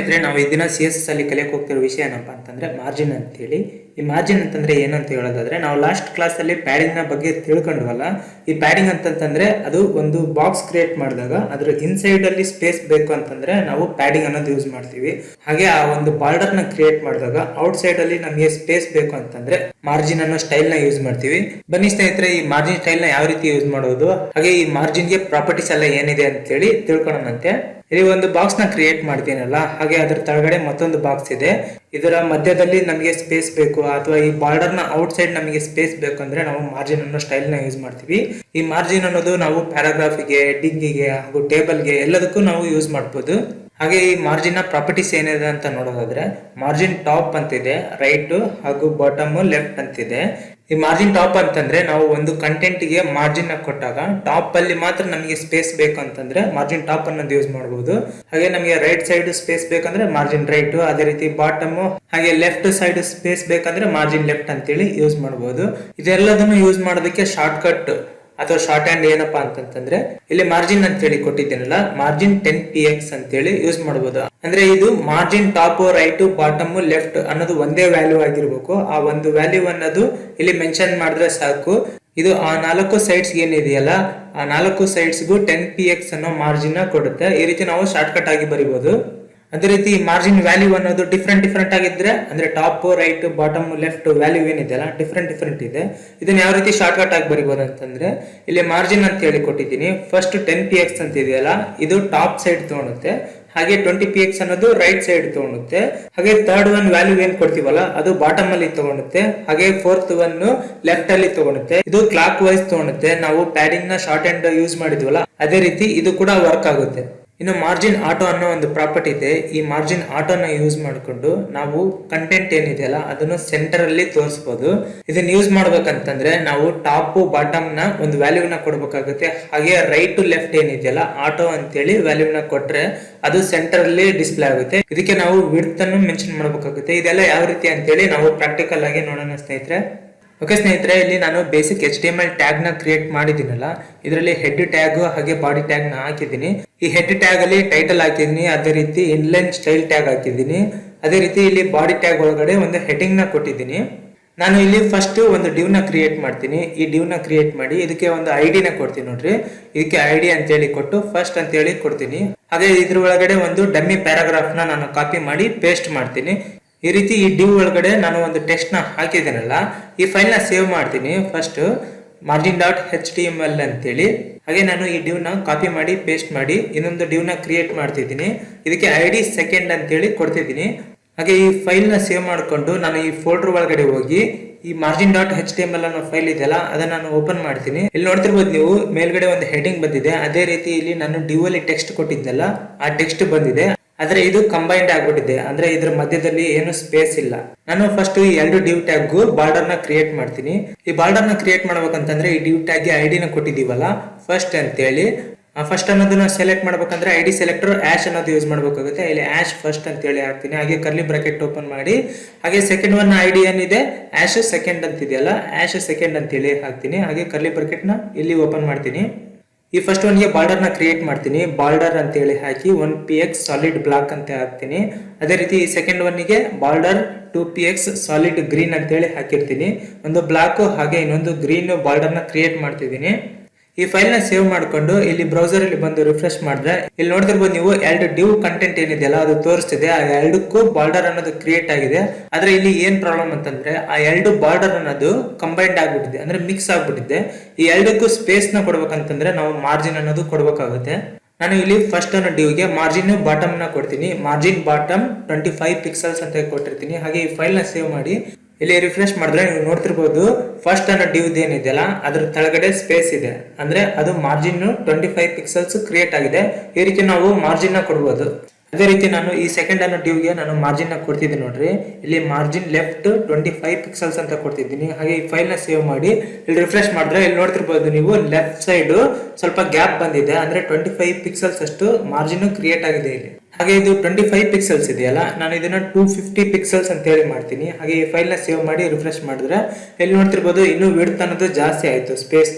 ಸ್ನೇಹಿತರೆ, ನಾವು ಈ ದಿನ CSS ಅಲ್ಲಿ ಕಲಿಯಕ್ಕೆ ಹೋಗ್ತಿರೋ ವಿಷಯ ಏನಪ್ಪಾ ಅಂತಂದ್ರೆ ಮಾರ್ಜಿನ್ ಅಂತ ಹೇಳಿ. ಈ ಮಾರ್ಜಿನ್ ಅಂತಂದ್ರೆ ಏನಂತ ಹೇಳೋದಾದ್ರೆ, ನಾವು ಲಾಸ್ಟ್ ಕ್ಲಾಸ್ ಅಲ್ಲಿ ಪ್ಯಾಡಿಂಗ್ ನ ಬಗ್ಗೆ ತಿಳ್ಕೊಂಡ್ವಲ್ಲ. ಈ ಪ್ಯಾಡಿಂಗ್ ಅಂತಂದ್ರೆ ಅದು ಒಂದು ಬಾಕ್ಸ್ ಕ್ರಿಯೇಟ್ ಮಾಡಿದಾಗ ಅದ್ರ ಇನ್ಸೈಡ್ ಅಲ್ಲಿ ಸ್ಪೇಸ್ ಬೇಕು ಅಂತಂದ್ರೆ ನಾವು ಪ್ಯಾಡಿಂಗ್ ಅನ್ನೋದು ಯೂಸ್ ಮಾಡ್ತೀವಿ. ಹಾಗೆ ಆ ಒಂದು ಬಾರ್ಡರ್ ನ ಕ್ರಿಯೇಟ್ ಮಾಡಿದಾಗ ಔಟ್ ಸೈಡ್ ಅಲ್ಲಿ ನಮಗೆ ಸ್ಪೇಸ್ ಬೇಕು ಅಂತಂದ್ರೆ ಮಾರ್ಜಿನ್ ಅನ್ನೋ ಸ್ಟೈಲ್ ನ ಯೂಸ್ ಮಾಡ್ತೀವಿ. ಬನ್ನಿ ಸ್ನೇಹಿತರೆ, ಈ ಮಾರ್ಜಿನ್ ಸ್ಟೈಲ್ ನ ಯಾವ ರೀತಿ ಯೂಸ್ ಮಾಡೋದು, ಹಾಗೆ ಈ ಮಾರ್ಜಿನ್ ಗೆ ಪ್ರಾಪರ್ಟೀಸ್ ಎಲ್ಲ ಏನಿದೆ ಅಂತ ಹೇಳಿ ತಿಳ್ಕೊಳ್ಳೋಣಂತೆ. ಇಲ್ಲಿ ಒಂದು ಬಾಕ್ಸ್ ನ ಕ್ರಿಯೇಟ್ ಮಾಡ್ತೀನಲ್ಲ, ಹಾಗೆ ಅದ್ರ ಕೆಳಗಡೆ ಮತ್ತೊಂದು ಬಾಕ್ಸ್ ಇದೆ. ಇದರ ಮಧ್ಯದಲ್ಲಿ ನಮಗೆ ಸ್ಪೇಸ್ ಬೇಕು ಅಥವಾ ಈ ಬಾರ್ಡರ್ ನ ಔಟ್ ಸೈಡ್ ನಮಗೆ ಸ್ಪೇಸ್ ಬೇಕು ಅಂದ್ರೆ ನಾವು ಮಾರ್ಜಿನ್ ಅನ್ನೋ ಸ್ಟೈಲ್ ನ ಯೂಸ್ ಮಾಡ್ತೀವಿ. ಈ ಮಾರ್ಜಿನ್ ಅನ್ನೋದು ನಾವು ಪ್ಯಾರಾಗ್ರಾಫಿಗೆ, ಹೆಡ್ಡಿಂಗ್ಗೆ ಹಾಗೂ ಟೇಬಲ್ಗೆ ಎಲ್ಲದಕ್ಕೂ ನಾವು ಯೂಸ್ ಮಾಡಬಹುದು. ಹಾಗೆ ಈ ಮಾರ್ಜಿನ್ ನ ಪ್ರಾಪರ್ಟೀಸ್ ಏನಿದೆ ಅಂತ ನೋಡೋದಾದ್ರೆ, ಮಾರ್ಜಿನ್ ಟಾಪ್ ಅಂತಿದೆ, ರೈಟ್ ಹಾಗೂ ಬಾಟಮ್ ಲೆಫ್ಟ್ ಅಂತಿದೆ. ಈ ಮಾರ್ಜಿನ್ ಟಾಪ್ ಅಂತಂದ್ರೆ ನಾವು ಒಂದು ಕಂಟೆಂಟ್ ಗೆ ಮಾರ್ಜಿನ್ ಕೊಟ್ಟಾಗ ಟಾಪ್ ಅಲ್ಲಿ ಮಾತ್ರ ನಮಗೆ ಸ್ಪೇಸ್ ಬೇಕು ಅಂತಂದ್ರೆ ಮಾರ್ಜಿನ್ ಟಾಪ್ ಅನ್ನೋದು ಯೂಸ್ ಮಾಡಬಹುದು. ಹಾಗೆ ನಮಗೆ ರೈಟ್ ಸೈಡ್ ಸ್ಪೇಸ್ ಬೇಕಂದ್ರೆ ಮಾರ್ಜಿನ್ ರೈಟ್, ಅದೇ ರೀತಿ ಬಾಟಮ್ ಹಾಗೆ ಲೆಫ್ಟ್ ಸೈಡ್ ಸ್ಪೇಸ್ ಬೇಕಂದ್ರೆ ಮಾರ್ಜಿನ್ ಲೆಫ್ಟ್ ಅಂತೇಳಿ ಯೂಸ್ ಮಾಡಬಹುದು. ಇದೆಲ್ಲದನ್ನು ಯೂಸ್ ಮಾಡೋದಕ್ಕೆ ಶಾರ್ಟ್ ಕಟ್ ಅಥವಾ ಶಾರ್ಟ್ ಹ್ಯಾಂಡ್ ಏನಪ್ಪಾ ಅಂತಂದ್ರೆ, ಇಲ್ಲಿ ಮಾರ್ಜಿನ್ ಅಂತ ಹೇಳಿ ಕೊಟ್ಟಿದ್ದೀನಲ್ಲ, ಮಾರ್ಜಿನ್ 10px ಅಂತೇಳಿ ಯೂಸ್ ಮಾಡಬಹುದು. ಅಂದ್ರೆ ಇದು margin top, right, bottom, left ಅನ್ನೋದು ಒಂದೇ ವ್ಯಾಲ್ಯೂ ಆಗಿರ್ಬೇಕು. ಆ ಒಂದು ವ್ಯಾಲ್ಯೂ ಅನ್ನೋದು ಇಲ್ಲಿ ಮೆನ್ಷನ್ ಮಾಡಿದ್ರೆ ಸಾಕು. ಇದು ಆ 4 ಸೈಡ್ಸ್ ಏನಿದೆಯಲ್ಲ, ಆ 4 ಸೈಡ್ಸ್ಗೂ 10px ಅನ್ನೋ ಮಾರ್ಜಿನ್ ಕೊಡುತ್ತೆ. ಈ ರೀತಿ ನಾವು ಶಾರ್ಟ್ ಕಟ್ ಆಗಿ ಬರೀಬಹುದು. ಅದೇ ರೀತಿ ಮಾರ್ಜಿನ್ ವ್ಯಾಲ್ಯೂ ಅನ್ನೋದು ಡಿಫ್ರೆಂಟ್ ಆಗಿದ್ರೆ, ಅಂದ್ರೆ top, right, bottom, left value ಏನಿದೆಯಲ್ಲ ಡಿಫ್ರೆಂಟ್ ಇದೆ. ಇದನ್ನ ಯಾವ ರೀತಿ ಶಾರ್ಟ್ ಕಟ್ ಆಗಿ ಬರೀಬಹುದು ಅಂತಂದ್ರೆ, ಇಲ್ಲಿ ಮಾರ್ಜಿನ್ ಅಂತ ಹೇಳಿ ಕೊಟ್ಟಿದ್ದೀನಿ. ಫಸ್ಟ್ 10px ಅಂತ ಇದೆಯಲ್ಲ, ಇದು ಟಾಪ್ ಸೈಡ್ ತಗೊಳುತ್ತೆ. ಹಾಗೆ 20px ಅನ್ನೋದು ರೈಟ್ ಸೈಡ್ ತಗೊಳುತ್ತೆ. ಹಾಗೆ ಥರ್ಡ್ ಒನ್ ವ್ಯಾಲ್ಯೂ ಏನ್ ಕೊಡ್ತೀವಲ್ಲ ಅದು ಬಾಟಮ್ ಅಲ್ಲಿ ತಗೊಳುತ್ತೆ. ಹಾಗೆ ಫೋರ್ತ್ ಒನ್ ಲೆಫ್ಟ್ ಅಲ್ಲಿ ತಗೊಳುತ್ತೆ. ಇದು ಕ್ಲಾಕ್ ವೈಸ್ ತಗೊಳುತ್ತೆ. ನಾವು ಪ್ಯಾಡಿಂಗ್ ನ ಶಾರ್ಟ್ ಹ್ಯಾಂಡ್ ಯೂಸ್ ಮಾಡಿದ್ವಲ್ಲ, ಅದೇ ರೀತಿ ಇದು ಕೂಡ ವರ್ಕ್ ಆಗುತ್ತೆ. ಇನ್ನು ಮಾರ್ಜಿನ್ ಆಟೋ ಅನ್ನೋ ಒಂದು ಪ್ರಾಪರ್ಟಿ ಇದೆ. ಈ ಮಾರ್ಜಿನ್ ಆಟೋನ ಯೂಸ್ ಮಾಡಿಕೊಂಡು ನಾವು ಕಂಟೆಂಟ್ ಏನಿದೆಯಲ್ಲ ಅದನ್ನು ಸೆಂಟರ್ ಅಲ್ಲಿ ತೋರಿಸಬಹುದು. ಇದನ್ನ ಯೂಸ್ ಮಾಡ್ಬೇಕಂತಂದ್ರೆ ನಾವು ಟಾಪ್, ಬಾಟಮ್ ನ ಒಂದು ವ್ಯಾಲ್ಯೂನ ಕೊಡ್ಬೇಕಾಗುತ್ತೆ. ಹಾಗೆ ರೈಟ್, ಲೆಫ್ಟ್ ಏನಿದೆಯಲ್ಲ ಆಟೋ ಅಂತೇಳಿ ವ್ಯಾಲ್ಯೂನ ಕೊಟ್ರೆ ಅದು ಸೆಂಟರ್ ಅಲ್ಲಿ ಡಿಸ್ಪ್ಲೇ ಆಗುತ್ತೆ. ಇದಕ್ಕೆ ನಾವು ವಿಡ್ತ್ ಅನ್ನು ಮೆನ್ಷನ್ ಮಾಡ್ಬೇಕಾಗುತ್ತೆ. ಇದೆಲ್ಲ ಯಾವ ರೀತಿ ಅಂತೇಳಿ ನಾವು ಪ್ರಾಕ್ಟಿಕಲ್ ಆಗಿ ನೋಡೋಣ ಸ್ನೇಹಿತರೆ. ಓಕೆ ಸ್ನೇಹಿತರೆ, ಇಲ್ಲಿ ನಾನು ಬೇಸಿಕ್ HTML ಟ್ಯಾಗ್ ನ ಕ್ರಿಯೇಟ್ ಮಾಡಿದ್ದೀನಲ್ಲ, ಇದರಲ್ಲಿ ಹೆಡ್ ಟ್ಯಾಗ್ ಹಾಗೆ ಬಾಡಿ ಟ್ಯಾಗ್ ನ ಹಾಕಿದ್ದೀನಿ. ಈ ಹೆಡ್ ಟ್ಯಾಗ್ ಅಲ್ಲಿ ಟೈಟಲ್ ಹಾಕಿದ್ದೀನಿ, ಅದೇ ರೀತಿ ಇನ್ಲೈನ್ ಸ್ಟೈಲ್ ಟ್ಯಾಗ್ ಹಾಕಿದ್ದೀನಿ. ಅದೇ ರೀತಿ ಇಲ್ಲಿ ಬಾಡಿ ಟ್ಯಾಗ್ ಒಳಗಡೆ ಒಂದು ಹೆಡಿಂಗ್ ನ ಕೊಟ್ಟಿದ್ದೀನಿ. ನಾನು ಇಲ್ಲಿ ಫಸ್ಟ್ ಒಂದು ಡಿವ್ ನ ಕ್ರಿಯೇಟ್ ಮಾಡ್ತೀನಿ. ಈ ಡಿವ್ ನ ಕ್ರಿಯೇಟ್ ಮಾಡಿ ಇದಕ್ಕೆ ಒಂದು ID ನ ಕೊಡ್ತೀನಿ. ನೋಡ್ರಿ, ಇದಕ್ಕೆ ID ಅಂತ ಹೇಳಿ ಕೊಟ್ಟು ಫಸ್ಟ್ ಅಂತ ಹೇಳಿ ಕೊಡ್ತೀನಿ. ಹಾಗೆ ಇದ್ರ ಒಳಗಡೆ ಒಂದು ಡಮ್ಮಿ ಪ್ಯಾರಾಗ್ರಾಫ್ ನ ನಾನು ಕಾಪಿ ಮಾಡಿ ಪೇಸ್ಟ್ ಮಾಡ್ತೀನಿ. ಈ ರೀತಿ ಈ ಡಿವ್ ಒಳಗಡೆ ನಾನು ಒಂದು ಟೆಕ್ಸ್ಟ್ ನ ಹಾಕಿದ್ದೀನಲ್ಲ, ಈ ಫೈಲ್ ನ ಸೇವ್ ಮಾಡ್ತೀನಿ. ಫಸ್ಟ್ margin.html ಅಂತೇಳಿ. ಹಾಗೆ ನಾನು ಈ ಡಿವ್ ನ ಕಾಪಿ ಮಾಡಿ ಪೇಸ್ಟ್ ಮಾಡಿ ಇನ್ನೊಂದು ಡಿವ್ ನ ಕ್ರಿಯೇಟ್ ಮಾಡ್ತಿದ್ದೀನಿ. ಇದಕ್ಕೆ ID ಸೆಕೆಂಡ್ ಅಂತೇಳಿ ಕೊಡ್ತಿದ್ದೀನಿ. ಹಾಗೆ ಈ ಫೈಲ್ ನ ಸೇವ್ ಮಾಡಿಕೊಂಡು ನಾನು ಈ ಫೋಲ್ಡರ್ ಒಳಗಡೆ ಹೋಗಿ ಈ margin.html ಅನ್ನೋ ಫೈಲ್ ಇದೆಯಲ್ಲ ಅದನ್ನ ನಾನು ಓಪನ್ ಮಾಡ್ತೀನಿ. ಇಲ್ಲಿ ನೋಡ್ತಿರ್ಬೋದು ನೀವು, ಮೇಲ್ಗಡೆ ಒಂದು ಹೆಡಿಂಗ್ ಬಂದಿದೆ. ಅದೇ ರೀತಿ ಇಲ್ಲಿ ನಾನು ಡಿವ್ ಅಲ್ಲಿ ಟೆಕ್ಸ್ಟ್ ಕೊಟ್ಟಿದ್ದೆಲ್ಲ ಆ ಟೆಕ್ಸ್ಟ್ ಬಂದಿದೆ. ಆದ್ರೆ ಇದು ಕಂಬೈನ್ಡ್ ಆಗ್ಬಿಟ್ಟಿದೆ, ಅಂದ್ರೆ ಇದ್ರ ಮಧ್ಯದಲ್ಲಿ ಏನು ಸ್ಪೇಸ್ ಇಲ್ಲ. ನಾನು ಫಸ್ಟ್ ಈ 2 ಡಿವ್ ಟ್ಯಾಗ್ ಬಾರ್ಡರ್ ನ ಕ್ರಿಯೇಟ್ ಮಾಡ್ತೀನಿ. ಈ ಬಾರ್ಡರ್ ನ ಕ್ರಿಯೇಟ್ ಮಾಡ್ಬೇಕಂತಂದ್ರೆ ಈ ಡಿವ್ ಟ್ಯಾಗ್ ಗೆ ID ನ ಕೊಟ್ಟಿದೀವಲ್ಲ ಫಸ್ಟ್ ಅಂತೇಳಿ, ಫಸ್ಟ್ ಅನ್ನೋದನ್ನ ಸೆಲೆಕ್ಟ್ ಮಾಡ್ಬೇಕಂದ್ರೆ ID ಸೆಲೆಕ್ಟರ್ ಆಶ್ ಅನ್ನೋದು ಯೂಸ್ ಮಾಡ್ಬೇಕಾಗುತ್ತೆ. ಇಲ್ಲಿ ಆಶ್ ಫಸ್ಟ್ ಅಂತ ಹೇಳಿ ಹಾಕ್ತೀನಿ. ಹಾಗೆ ಕರ್ಲಿ ಬ್ರಾಕೆಟ್ ಓಪನ್ ಮಾಡಿ ಹಾಗೆ ಸೆಕೆಂಡ್ ಒನ್ ID ಏನಿದೆ ಆಶ್ ಸೆಕೆಂಡ್ ಅಂತಿದೆಯಲ್ಲ, ಆಶ್ ಸೆಕೆಂಡ್ ಅಂತ ಹೇಳಿ ಹಾಕ್ತೀನಿ. ಹಾಗೆ ಕರ್ಲಿ ಬ್ರಾಕೆಟ್ ನ ಇಲ್ಲಿ ಓಪನ್ ಮಾಡ್ತೀನಿ. ಈ ಫಸ್ಟ್ ಒನ್ಗೆ ಬಾರ್ಡರ್ ನ ಕ್ರಿಯೇಟ್ ಮಾಡ್ತೀನಿ. ಬಾರ್ಡರ್ ಅಂತ ಹೇಳಿ ಹಾಕಿ 1px ಸಾಲಿಡ್ ಬ್ಲಾಕ್ ಅಂತ ಹಾಕ್ತೀನಿ. ಅದೇ ರೀತಿ ಈ ಸೆಕೆಂಡ್ ಒನ್ಗೆ ಬಾರ್ಡರ್ 2px ಸಾಲಿಡ್ ಗ್ರೀನ್ ಅಂತ ಹೇಳಿ ಹಾಕಿರ್ತೀನಿ. ಒಂದು ಬ್ಲಾಕ್ ಹಾಗೆ ಇನ್ನೊಂದು ಗ್ರೀನ್ ಬಾರ್ಡರ್ ನ ಕ್ರಿಯೇಟ್ ಮಾಡ್ತಿದ್ದೀನಿ. ಈ ಫೈಲ್ ನ ಸೇವ್ ಮಾಡ್ಕೊಂಡು ಇಲ್ಲಿ ಬ್ರೌಸರ್ ಅಲ್ಲಿ ಬಂದು ರಿಫ್ರೆಶ್ ಮಾಡಿದ್ರೆ ಇಲ್ಲಿ ನೋಡ್ತಿರ್ಬೋದು ನೀವು 2 ಡಿವ್ ಕಂಟೆಂಟ್ ಏನಿದೆಯಲ್ಲ ಅದು ತೋರಿಸ್ತಿದೆ. ಆ 2ಕ್ಕೂ ಬಾರ್ಡರ್ ಅನ್ನೋದು ಕ್ರಿಯೇಟ್ ಆಗಿದೆ. ಆದ್ರೆ ಇಲ್ಲಿ ಏನ್ ಪ್ರಾಬ್ಲಮ್ ಅಂತಂದ್ರೆ ಆ 2 ಬಾರ್ಡರ್ ಅನ್ನೋದು ಕಂಬೈನ್ಡ್ ಆಗ್ಬಿಟ್ಟಿದೆ, ಅಂದ್ರೆ ಮಿಕ್ಸ್ ಆಗ್ಬಿಟ್ಟಿದೆ. ಈ 2ಕ್ಕೂ ಸ್ಪೇಸ್ ನ ಕೊಡ್ಬೇಕಂತಂದ್ರೆ ನಾವು ಮಾರ್ಜಿನ್ ಅನ್ನೋದು ಕೊಡ್ಬೇಕಾಗುತ್ತೆ. ನಾನು ಇಲ್ಲಿ ಫಸ್ಟ್ ಅನ್ನೋ ಡಿವ್ಗೆ ಮಾರ್ಜಿನ್ ಬಾಟಮ್ ನ ಕೊಡ್ತೀನಿ. ಮಾರ್ಜಿನ್ ಬಾಟಮ್ 25 ಪಿಕ್ಸೆಲ್ಸ್ ಅಂತ ಕೊಟ್ಟಿರ್ತೀನಿ. ಹಾಗೆ ಈ ಫೈಲ್ ನ ಸೇವ್ ಮಾಡಿ ಇಲ್ಲಿ ರಿಫ್ರೆಶ್ ಮಾಡಿದ್ರೆ ನೀವು ನೋಡ್ತಿರ್ಬೋದು, ಫಸ್ಟ್ ಅನ್ನೋ ಡಿವ್ ಏನಿದೆಯಲ್ಲ ಅದ್ರ ಕೆಳಗಡೆ ಸ್ಪೇಸ್ ಇದೆ, ಅಂದ್ರೆ ಅದು ಮಾರ್ಜಿನ್ 25 ಪಿಕ್ಸೆಲ್ಸ್ ಕ್ರಿಯೇಟ್ ಆಗಿದೆ. ಈ ರೀತಿ ನಾವು ಮಾರ್ಜಿನ್ ನ ಕೊಡ್ಬೋದು. ಅದೇ ರೀತಿ ನಾನು ಈ ಸೆಕೆಂಡ್ ಅನ್ನೋ ಡಿವ್ಗೆ ನಾನು ಮಾರ್ಜಿನ್ ನ ಕೊಡ್ತಿದ್ದೀನಿ. ನೋಡ್ರಿ, ಇಲ್ಲಿ ಮಾರ್ಜಿನ್ ಲೆಫ್ಟ್ 25 ಪಿಕ್ಸೆಲ್ಸ್ ಅಂತ ಕೊಡ್ತಿದ್ದೀನಿ. ಹಾಗೆ ಈ ಫೈಲ್ ನ ಸೇವ್ ಮಾಡಿ ಇಲ್ಲಿ ರಿಫ್ರೆಶ್ ಮಾಡಿದ್ರೆ ಇಲ್ಲಿ ನೋಡ್ತಿರ್ಬೋದು ನೀವು, ಲೆಫ್ಟ್ ಸೈಡ್ ಸ್ವಲ್ಪ ಗ್ಯಾಪ್ ಬಂದಿದೆ, ಅಂದ್ರೆ 25 ಪಿಕ್ಸೆಲ್ಸ್ ಅಷ್ಟು ಮಾರ್ಜಿನ್ ಕ್ರಿಯೇಟ್ ಆಗಿದೆ ಇಲ್ಲಿ. ಹಾಗೆ ಇದು 25 ಪಿಕ್ಸೆಲ್ಸ್ ಇದೆಯಲ್ಲ, ನಾನು ಇದನ್ನ 250 ಪಿಕ್ಸೆಲ್ಸ್ ಅಂತ ಹೇಳಿ ಮಾಡ್ತೀನಿ. ಹಾಗೆ ಈ ಫೈಲ್ ನ ಸೇವ್ ಮಾಡಿ ರಿಫ್ರೆಶ್ ಮಾಡಿದ್ರೆ ಇಲ್ಲಿ ನೋಡ್ತಿರ್ಬೋದು ಇನ್ನು ವಿಡ್ತ್ ಅನ್ನೋದು ಜಾಸ್ತಿ ಆಯ್ತು ಸ್ಪೇಸ್,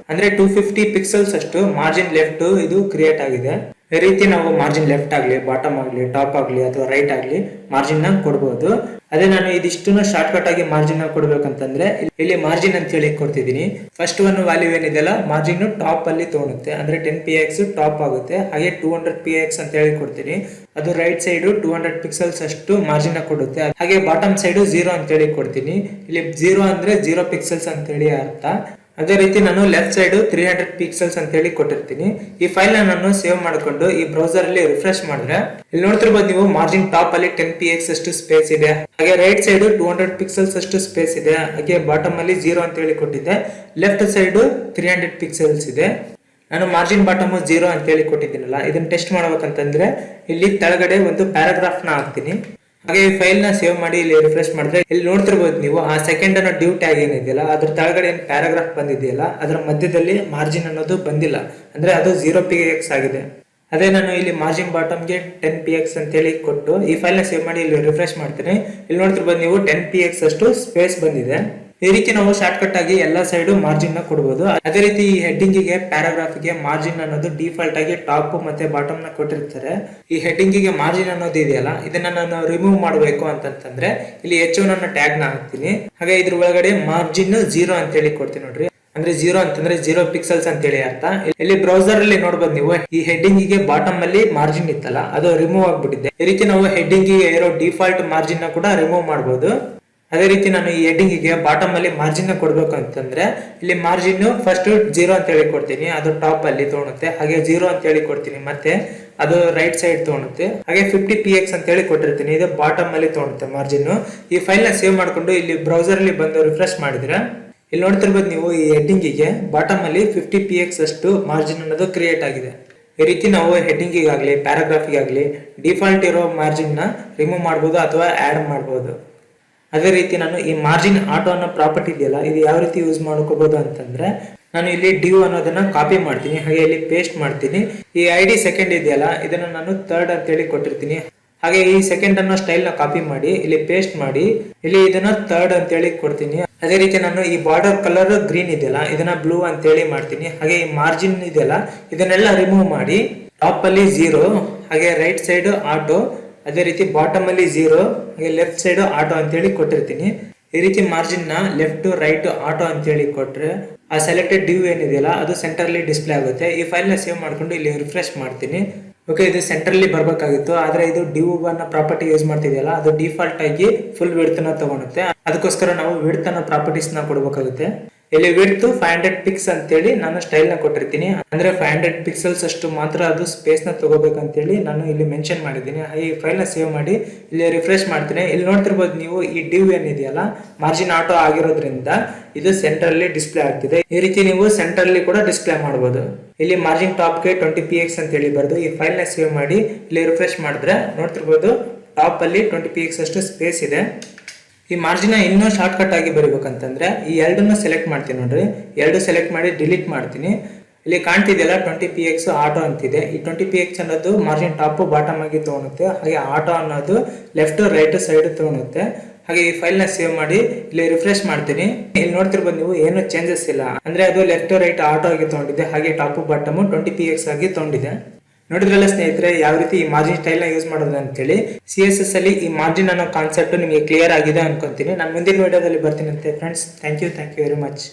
ಅಂದ್ರೆ 250 ಪಿಕ್ಸೆಲ್ಸ್ ಅಷ್ಟು ಮಾರ್ಜಿನ್ ಲೆಫ್ಟ್ ಇದು ಕ್ರಿಯೇಟ್ ಆಗಿದೆ. ಈ ರೀತಿ ನಾವು ಮಾರ್ಜಿನ್ ಲೆಫ್ಟ್ ಆಗಲಿ, ಬಾಟಮ್ ಆಗಲಿ, ಟಾಪ್ ಆಗಲಿ ಅಥವಾ ರೈಟ್ ಆಗಲಿ ಮಾರ್ಜಿನ್ ನ ಕೊಡ್ಬೋದು. ಅದೇ ನಾನು ಇದಿಷ್ಟು ಶಾರ್ಟ್ ಕಟ್ ಆಗಿ ಮಾರ್ಜಿನ್ ನ ಕೊಡ್ಬೇಕಂತಂದ್ರೆ ಇಲ್ಲಿ ಮಾರ್ಜಿನ್ ಅಂತ ಹೇಳಿ ಕೊಡ್ತಿದ್ದೀನಿ. ಫಸ್ಟ್ ಒನ್ ವ್ಯಾಲ್ಯೂ ಏನಿದೆಯಲ್ಲ ಮಾರ್ಜಿನ್ ಟಾಪ್ ಅಲ್ಲಿ ತಗೊಳುತ್ತೆ, ಅಂದ್ರೆ 10px ಟಾಪ್ ಆಗುತ್ತೆ. ಹಾಗೆ 200px ಅಂತ ಹೇಳಿ ಕೊಡ್ತೀನಿ, ಅದು ರೈಟ್ ಸೈಡ್ 200 ಪಿಕ್ಸೆಲ್ಸ್ ಅಷ್ಟು ಮಾರ್ಜಿನ್ ನ ಕೊಡುತ್ತೆ. ಹಾಗೆ ಬಾಟಮ್ ಸೈಡ್ 0 ಅಂತ ಹೇಳಿ ಕೊಡ್ತೀನಿ. ಇಲ್ಲಿ 0 ಅಂದ್ರೆ 0 ಪಿಕ್ಸೆಲ್ಸ್ ಅಂತ ಹೇಳಿ ಅರ್ಥ. ಅದೇ ರೀತಿ ನಾನು ಲೆಫ್ಟ್ ಸೈಡ್ 300 ಪಿಕ್ಸೆಲ್ಸ್ ಅಂತ ಹೇಳಿ ಕೊಟ್ಟಿರ್ತೀನಿ. ಈ ಫೈಲ್ ನಾನು ಸೇವ್ ಮಾಡಿಕೊಂಡು ಈ ಬ್ರೌಸರ್ ಅಲ್ಲಿ ರಿಫ್ರೆಶ್ ಮಾಡಿದ್ರೆ ಇಲ್ಲಿ ನೋಡ್ತಿರ್ಬೋದು ನೀವು ಮಾರ್ಜಿನ್ ಟಾಪ್ ಅಲ್ಲಿ 10px ಅಷ್ಟು ಸ್ಪೇಸ್ ಇದೆ. ಹಾಗೆ ರೈಟ್ ಸೈಡ್ 200 ಪಿಕ್ಸೆಲ್ಸ್ ಅಷ್ಟು ಸ್ಪೇಸ್ ಇದೆ. ಹಾಗೆ ಬಾಟಮ್ ಅಲ್ಲಿ 0 ಅಂತ ಹೇಳಿ ಕೊಟ್ಟಿದ್ದೆ. ಲೆಫ್ಟ್ ಸೈಡ್ 300 ಪಿಕ್ಸೆಲ್ಸ್ ಇದೆ. ನಾನು ಮಾರ್ಜಿನ್ ಬಾಟಮ್ 0 ಅಂತ ಹೇಳಿ ಕೊಟ್ಟಿದ್ದೀನಲ್ಲ, ಇದನ್ನ ಟೆಸ್ಟ್ ಮಾಡ್ಬೇಕಂತಂದ್ರೆ ಇಲ್ಲಿ ಕೆಳಗಡೆ ಒಂದು ಪ್ಯಾರಾಗ್ರಾಫ್ ನ ಹಾಕ್ತೀನಿ. ಹಾಗೆ ಈ ಫೈಲ್ ನ ಸೇವ್ ಮಾಡಿ ಇಲ್ಲಿ ರಿಫ್ರೆಶ್ ಮಾಡಿದ್ರೆ ಇಲ್ಲಿ ನೋಡ್ತಿರ್ಬೋದು ನೀವು ಆ ಸೆಕೆಂಡ್ ಅನ್ನೋ ಡ್ಯೂ ಟ್ಯಾಗ್ ಏನಿದೆಯಲ್ಲ ಅದ್ರ ಕೆಳಗಡೆ ಏನ್ ಪ್ಯಾರಾಗ್ರಾಫ್ ಬಂದಿದೆಯಲ್ಲ ಅದರ ಮಧ್ಯದಲ್ಲಿ ಮಾರ್ಜಿನ್ ಅನ್ನೋದು ಬಂದಿಲ್ಲ, ಅಂದ್ರೆ ಅದು 0px ಆಗಿದೆ. ಅದೇ ನಾನು ಇಲ್ಲಿ ಮಾರ್ಜಿನ್ ಬಾಟಮ್ಗೆ 10px ಅಂತ ಹೇಳಿ ಕೊಟ್ಟು ಈ ಫೈಲ್ ನ ಸೇವ್ ಮಾಡಿ ಇಲ್ಲಿ ರಿಫ್ರೆಶ್ ಮಾಡ್ತೀನಿ. ಇಲ್ಲಿ ನೋಡ್ತಿರ್ಬೋದು ನೀವು 10px ಅಷ್ಟು ಸ್ಪೇಸ್ ಬಂದಿದೆ. ಈ ರೀತಿ ನಾವು ಶಾರ್ಟ್ ಕಟ್ ಆಗಿ ಎಲ್ಲಾ ಸೈಡ್ ಮಾರ್ಜಿನ್ ನ ಕೊಡಬಹುದು. ಅದೇ ರೀತಿ ಈ ಹೆಡ್ಡಿಂಗ್ ಗೆ ಪ್ಯಾರಾಗ್ರಾಫ್ ಗೆ ಮಾರ್ಜಿನ್ ಅನ್ನೋದು ಡಿಫಾಲ್ಟ್ ಆಗಿ ಟಾಪ್ ಮತ್ತೆ ಬಾಟಮ್ ನ ಕೊಟ್ಟಿರ್ತಾರೆ. ಈ ಹೆಡ್ಡಿಂಗ್ ಗೆ ಮಾರ್ಜಿನ್ ಅನ್ನೋದು ಇದೆಯಲ್ಲ ಇದನ್ನ ನಾನು ರಿಮೂವ್ ಮಾಡಬೇಕು ಅಂತಂದ್ರೆ ಇಲ್ಲಿ h1 ಅನ್ನೋ ಟ್ಯಾಗ್ ನ ಹಾಕ್ತೀನಿ. ಹಾಗೆ ಇದ್ರ ಒಳಗಡೆ ಮಾರ್ಜಿನ್ 0 ಅಂತ ಹೇಳಿ ಕೊಡ್ತೀನಿ ನೋಡ್ರಿ. ಅಂದ್ರೆ 0 ಅಂತಂದ್ರೆ 0 ಪಿಕ್ಸೆಲ್ಸ್ ಅಂತ ಹೇಳಿ ಅರ್ಥ. ಇಲ್ಲಿ ಬ್ರೌಸರ್ ಅಲ್ಲಿ ನೋಡ್ಬೋದು ನೀವು ಈ ಹೆಡ್ಡಿಂಗ್ ಗೆ ಬಾಟಮ್ ಅಲ್ಲಿ ಮಾರ್ಜಿನ್ ಇತ್ತಲ್ಲ ಅದು ರಿಮೂವ್ ಆಗ್ಬಿಟ್ಟಿದೆ. ಈ ರೀತಿ ನಾವು ಹೆಡ್ಡಿಂಗ್ ಗೆ ಇರೋ ಡಿಫಾಲ್ಟ್ ಮಾರ್ಜಿನ್ ನ ಕೂಡ ರಿಮೂವ್ ಮಾಡಬಹುದು. ಅದೇ ರೀತಿ ನಾನು ಈ ಹೆಡ್ಡಿಂಗ್ ಗೆ ಬಾಟಮ್ ಅಲ್ಲಿ ಮಾರ್ಜಿನ್ ನ ಕೊಡ್ಬೇಕು ಅಂತಂದ್ರೆ ಇಲ್ಲಿ ಮಾರ್ಜಿನ್ ಫಸ್ಟ್ 0 ಅಂತ ಹೇಳಿ ಕೊಡ್ತೀನಿ, ಅದು ಟಾಪ್ ಅಲ್ಲಿ ತಗೊಳುತ್ತೆ. ಹಾಗೆ 0 ಅಂತ ಹೇಳಿ ಕೊಡ್ತೀನಿ, ಮತ್ತೆ ಅದು ರೈಟ್ ಸೈಡ್ ತಗೊಳುತ್ತೆ. ಹಾಗೆ 50px ಅಂತ ಹೇಳಿ ಕೊಟ್ಟಿರ್ತೀನಿ, ಇದು ಬಾಟಮ್ ಅಲ್ಲಿ ತಗೊಳುತ್ತೆ ಮಾರ್ಜಿನ್. ಈ ಫೈಲ್ ನ ಸೇವ್ ಮಾಡ್ಕೊಂಡು ಇಲ್ಲಿ ಬ್ರೌಸರ್ ಅಲ್ಲಿ ಬಂದು ರಿಫ್ರೆಶ್ ಮಾಡಿದ್ರೆ ಇಲ್ಲಿ ನೋಡ್ತಿರ್ಬೋದು ನೀವು ಈ ಹೆಡ್ಡಿಂಗ್ ಗೆ ಬಾಟಮ್ ಅಲ್ಲಿ 50px ಅಷ್ಟು ಮಾರ್ಜಿನ್ ಅನ್ನೋದು ಕ್ರಿಯೇಟ್ ಆಗಿದೆ. ಈ ರೀತಿ ನಾವು ಹೆಡ್ಡಿಂಗ್ ಗಾಗ್ಲಿ ಪ್ಯಾರಾಗ್ರಾಫ್ ಗಾಗ್ಲಿ ಡಿಫಾಲ್ಟ್ ಇರೋ ಮಾರ್ಜಿನ್ ನ ರಿಮೂವ್ ಮಾಡಬಹುದು ಅಥವಾ ಆಡ್ ಮಾಡಬಹುದು. ಅದೇ ರೀತಿ ನಾನು ಈ ಮಾರ್ಜಿನ್ ಆಟೋ ಅನ್ನೋ ಪ್ರಾಪರ್ಟಿ ಇದೆಯಲ್ಲ ಇದು ಯಾವ ರೀತಿ ಯೂಸ್ ಮಾಡ್ಕೋಬಹುದು ಅಂತಂದ್ರೆ ನಾನು ಇಲ್ಲಿ ಡ್ಯೂ ಅನ್ನೋದನ್ನ ಕಾಪಿ ಮಾಡ್ತೀನಿ. ಹಾಗೆ ಇಲ್ಲಿ ಪೇಸ್ಟ್ ಮಾಡ್ತೀನಿ. ಈ ID ಸೆಕೆಂಡ್ ಇದೆಯಲ್ಲ ಇದನ್ನ ನಾನು ಥರ್ಡ್ ಅಂತ ಹೇಳಿ ಕೊಟ್ಟಿರ್ತೀನಿ. ಹಾಗೆ ಈ ಸೆಕೆಂಡ್ ಅನ್ನೋ ಸ್ಟೈಲ್ ನ ಕಾಪಿ ಮಾಡಿ ಇಲ್ಲಿ ಪೇಸ್ಟ್ ಮಾಡಿ ಇಲ್ಲಿ ಇದನ್ನ ಥರ್ಡ್ ಅಂತ ಹೇಳಿ ಕೊಡ್ತೀನಿ. ಅದೇ ರೀತಿ ನಾನು ಈ ಬಾರ್ಡರ್ ಕಲರ್ ಗ್ರೀನ್ ಇದೆಯಲ್ಲ ಇದನ್ನ ಬ್ಲೂ ಅಂತ ಹೇಳಿ ಮಾಡ್ತೀನಿ. ಹಾಗೆ ಈ ಮಾರ್ಜಿನ್ ಇದೆಯಲ್ಲ ಇದನ್ನೆಲ್ಲ ರಿಮೂವ್ ಮಾಡಿ ಟಾಪ್ ಅಲ್ಲಿ 0, ಹಾಗೆ ರೈಟ್ ಸೈಡ್ ಆಟೋ, ಅದೇ ರೀತಿ ಬಾಟಮ್ ಅಲ್ಲಿ 0, ಹಾಗೆ ಲೆಫ್ಟ್ ಸೈಡ್ ಆಟೋ ಅಂತ ಹೇಳಿ ಕೊಟ್ಟಿರ್ತೀನಿ. ಈ ರೀತಿ ಮಾರ್ಜಿನ್ ನ ಲೆಫ್ಟ್ ರೈಟ್ ಆಟೋ ಅಂತ ಹೇಳಿ ಕೊಟ್ರೆ ಆ ಸೆಲೆಕ್ಟೆಡ್ ಡ್ಯೂ ಏನಿದೆಯಲ್ಲ ಅದು ಸೆಂಟರ್ ಅಲ್ಲಿ ಡಿಸ್ಪ್ಲೇ ಆಗುತ್ತೆ. ಈ ಫೈಲ್ ನ ಸೇವ್ ಮಾಡ್ಕೊಂಡು ಇಲ್ಲಿ ರಿಫ್ರೆಶ್ ಮಾಡ್ತೀನಿ. ಓಕೆ, ಇದು ಸೆಂಟರ್ ಅಲ್ಲಿ ಬರ್ಬೇಕಾಗಿತ್ತು, ಆದ್ರೆ ಇದು ಡ್ಯೂ ಅನ್ನೋ ಪ್ರಾಪರ್ಟಿ ಯೂಸ್ ಮಾಡ್ತಿದೆಯಲ್ಲ ಅದು ಡಿಫಾಲ್ಟ್ ಆಗಿ ಫುಲ್ ವಿಡ್ತ್ ನ ತಗೊಳುತ್ತೆ. ಅದಕ್ಕೋಸ್ಕರ ನಾವು ವಿಡ್ತ್ ಅನ್ನೋ ಪ್ರಾಪರ್ಟೀಸ್ ನ ಕೊಡಬೇಕಾಗುತ್ತೆ. ಇಲ್ಲಿ ವಿಡ್ತ್ 500 ಪಿಕ್ಸ್ ಅಂತೇಳಿ ನಾನು ಸ್ಟೈಲ್ ನ ಕೊಟ್ಟಿರ್ತೀನಿ. ಅಂದ್ರೆ 500 ಪಿಕ್ಸೆಲ್ಸ್ ಅಷ್ಟು ಮಾತ್ರ ಅದು ಸ್ಪೇಸ್ ನ ತಗೋಬೇಕಂತೇಳಿ ನಾನು ಇಲ್ಲಿ ಮೆನ್ಷನ್ ಮಾಡಿದ್ದೀನಿ. ಈ ಫೈಲ್ ನ ಸೇವ್ ಮಾಡಿ ಇಲ್ಲಿ ರಿಫ್ರೆಶ್ ಮಾಡ್ತೀನಿ. ಇಲ್ಲಿ ನೋಡ್ತಿರ್ಬೋದು ನೀವು ಈ ಡ್ಯೂ ಏನಿದೆಯಲ್ಲ ಮಾರ್ಜಿನ್ ಆಟೋ ಆಗಿರೋದ್ರಿಂದ ಇದು ಸೆಂಟರ್ ಅಲ್ಲಿ ಡಿಸ್ಪ್ಲೇ ಆಗ್ತಿದೆ. ಈ ರೀತಿ ನೀವು ಸೆಂಟರ್ ಅಲ್ಲಿ ಕೂಡ ಡಿಸ್ಪ್ಲೇ ಮಾಡಬಹುದು. ಇಲ್ಲಿ ಮಾರ್ಜಿನ್ ಟಾಪ್ ಗೆ 20px ಅಂತ ಹೇಳಿ ಬರ್ದು ಈ ಫೈಲ್ ನ ಸೇವ್ ಮಾಡಿ ಇಲ್ಲಿ ರಿಫ್ರೆಶ್ ಮಾಡಿದ್ರೆ ನೋಡ್ತಿರ್ಬೋದು ಟಾಪ್ ಅಲ್ಲಿ 20px ಅಷ್ಟು ಸ್ಪೇಸ್ ಇದೆ. ಈ ಮಾರ್ಜಿನ್ ಇನ್ನೂ ಶಾರ್ಟ್ ಕಟ್ ಆಗಿ ಬರಬೇಕಂತಂದ್ರೆ ಈ ಎರಡನ್ನು ಸೆಲೆಕ್ಟ್ ಮಾಡ್ತೀನಿ ನೋಡ್ರಿ. ಎರಡು ಸೆಲೆಕ್ಟ್ ಮಾಡಿ ಡಿಲೀಟ್ ಮಾಡ್ತೀನಿ. ಇಲ್ಲಿ ಕಾಣ್ತಿದೆಯಲ್ಲ 20px ಆಟೋ ಅಂತಿದೆ. ಈ 20px ಅನ್ನೋದು ಮಾರ್ಜಿನ್ ಟಾಪ್ ಬಾಟಮ್ ಆಗಿ ತಗೊಳುತ್ತೆ. ಹಾಗೆ ಆಟೋ ಅನ್ನೋದು ಲೆಫ್ಟ್ ರೈಟ್ ಸೈಡ್ ತಗೊಳುತ್ತೆ. ಹಾಗೆ ಈ ಫೈಲ್ ನ ಸೇವ್ ಮಾಡಿ ಇಲ್ಲಿ ರಿಫ್ರೆಶ್ ಮಾಡ್ತೀನಿ. ಇಲ್ಲಿ ನೋಡ್ತಿರ್ಬೋದು ನೀವು ಏನು ಚೇಂಜಸ್ ಇಲ್ಲ, ಅಂದ್ರೆ ಅದು ಲೆಫ್ಟ್ ರೈಟ್ ಆಟೋ ಆಗಿ ತಗೊಂಡಿದೆ. ಹಾಗೆ ಟಾಪ್ ಬಾಟಮ್ 20px ಆಗಿ ತಗೊಂಡಿದೆ. ನೋಡಿದ್ರಲ್ಲ ಸ್ನೇಹಿತರೆ ಯಾವ ರೀತಿ ಈ ಮಾರ್ಜಿನ್ ಸ್ಟೈಲ್ ನ ಯೂಸ್ ಮಾಡೋದು ಅಂತೇಳಿ. CSS ಅಲ್ಲಿ ಈ ಮಾರ್ಜಿನ್ ಅನ್ನೋ ಕಾನ್ಸೆಪ್ಟ್ ನಿಮಗೆ ಕ್ಲಿಯರ್ ಆಗಿದೆ ಅನ್ಕೊಂತೀನಿ. ನಾನು ಮುಂದಿನ ವಿಡಿಯೋದಲ್ಲಿ ಬರ್ತೀನಿ ಅಂತೆ friends. Thank you very much.